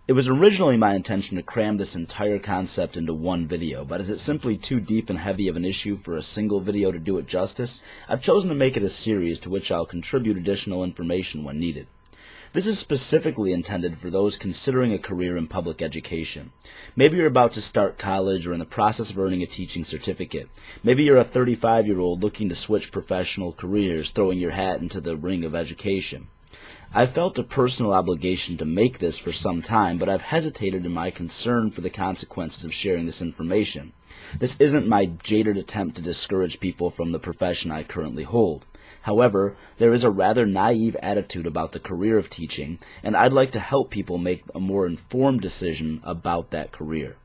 It was originally my intention to cram this entire concept into one video, but as it's simply too deep and heavy of an issue for a single video to do it justice, I've chosen to make it a series to which I'll contribute additional information when needed. This is specifically intended for those considering a career in public education. Maybe you're about to start college or in the process of earning a teaching certificate. Maybe you're a 35-year-old looking to switch professional careers, throwing your hat into the ring of education. I've felt a personal obligation to make this for some time, but I've hesitated in my concern for the consequences of sharing this information. This isn't my jaded attempt to discourage people from the profession I currently hold. However, there is a rather naive attitude about the career of teaching, and I'd like to help people make a more informed decision about that career.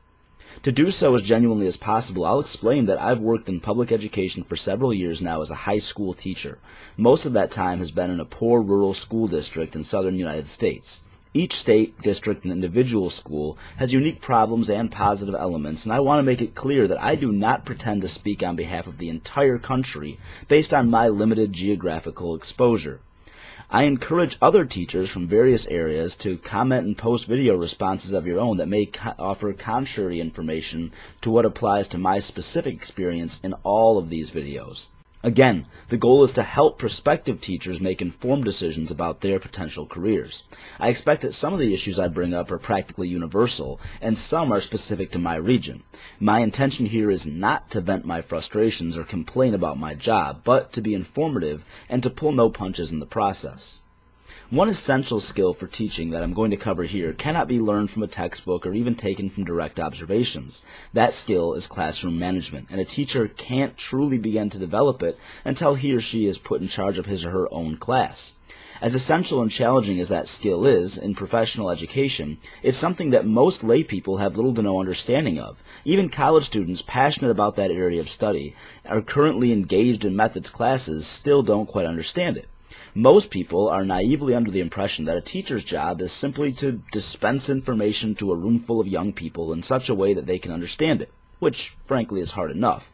To do so as genuinely as possible, I'll explain that I've worked in public education for several years now as a high school teacher. Most of that time has been in a poor rural school district in southern United States. Each state, district, and individual school has unique problems and positive elements, and I want to make it clear that I do not pretend to speak on behalf of the entire country based on my limited geographical exposure. I encourage other teachers from various areas to comment and post video responses of your own that may offer contrary information to what applies to my specific experience in all of these videos. Again, the goal is to help prospective teachers make informed decisions about their potential careers. I expect that some of the issues I bring up are practically universal, and some are specific to my region. My intention here is not to vent my frustrations or complain about my job, but to be informative and to pull no punches in the process. One essential skill for teaching that I'm going to cover here cannot be learned from a textbook or even taken from direct observations. That skill is classroom management, and a teacher can't truly begin to develop it until he or she is put in charge of his or her own class. As essential and challenging as that skill is in professional education, it's something that most lay people have little to no understanding of. Even college students passionate about that area of study are currently engaged in methods classes still don't quite understand it. Most people are naively under the impression that a teacher's job is simply to dispense information to a room full of young people in such a way that they can understand it, which frankly is hard enough.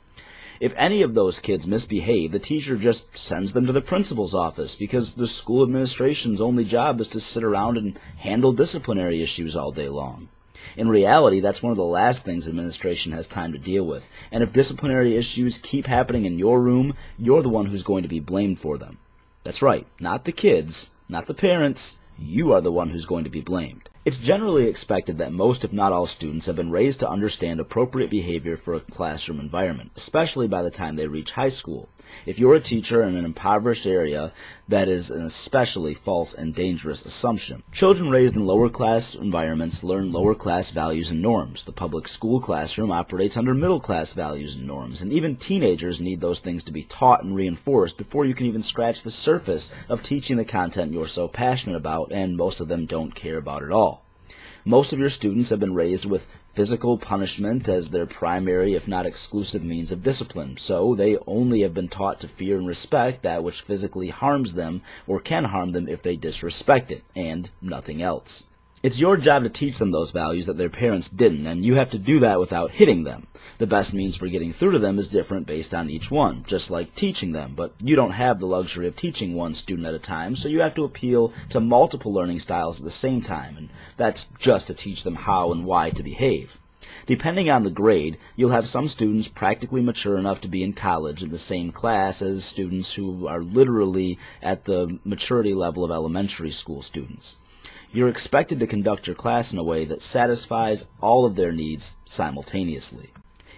If any of those kids misbehave, the teacher just sends them to the principal's office because the school administration's only job is to sit around and handle disciplinary issues all day long. In reality, that's one of the last things administration has time to deal with, and if disciplinary issues keep happening in your room, you're the one who's going to be blamed for them. That's right, not the kids, not the parents, you are the one who's going to be blamed. It's generally expected that most, if not all, students have been raised to understand appropriate behavior for a classroom environment, especially by the time they reach high school. If you're a teacher in an impoverished area, that is an especially false and dangerous assumption. Children raised in lower-class environments learn lower-class values and norms. The public school classroom operates under middle-class values and norms, and even teenagers need those things to be taught and reinforced before you can even scratch the surface of teaching the content you're so passionate about, and most of them don't care about at all. Most of your students have been raised with physical punishment as their primary, if not exclusive, means of discipline, so they only have been taught to fear and respect that which physically harms them or can harm them if they disrespect it, and nothing else. It's your job to teach them those values that their parents didn't, and you have to do that without hitting them. The best means for getting through to them is different based on each one, just like teaching them, but you don't have the luxury of teaching one student at a time, so you have to appeal to multiple learning styles at the same time, and that's just to teach them how and why to behave. Depending on the grade, you'll have some students practically mature enough to be in college in the same class as students who are literally at the maturity level of elementary school students. You're expected to conduct your class in a way that satisfies all of their needs simultaneously.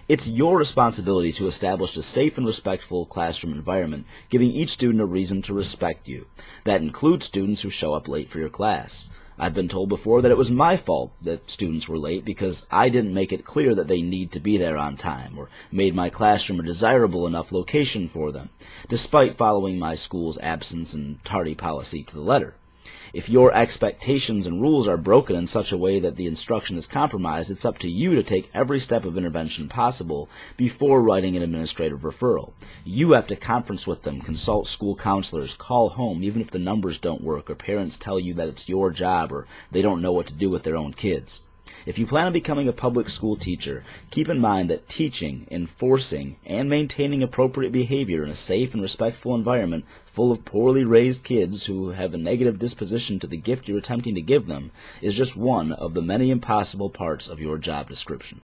It's your responsibility to establish a safe and respectful classroom environment, giving each student a reason to respect you. That includes students who show up late for your class. I've been told before that it was my fault that students were late because I didn't make it clear that they need to be there on time, or made my classroom a desirable enough location for them, despite following my school's absence and tardy policy to the letter. If your expectations and rules are broken in such a way that the instruction is compromised, it's up to you to take every step of intervention possible before writing an administrative referral. You have to conference with them, consult school counselors, call home even if the numbers don't work or parents tell you that it's your job or they don't know what to do with their own kids. If you plan on becoming a public school teacher, keep in mind that teaching, enforcing, and maintaining appropriate behavior in a safe and respectful environment full of poorly raised kids who have a negative disposition to the gift you're attempting to give them is just one of the many impossible parts of your job description.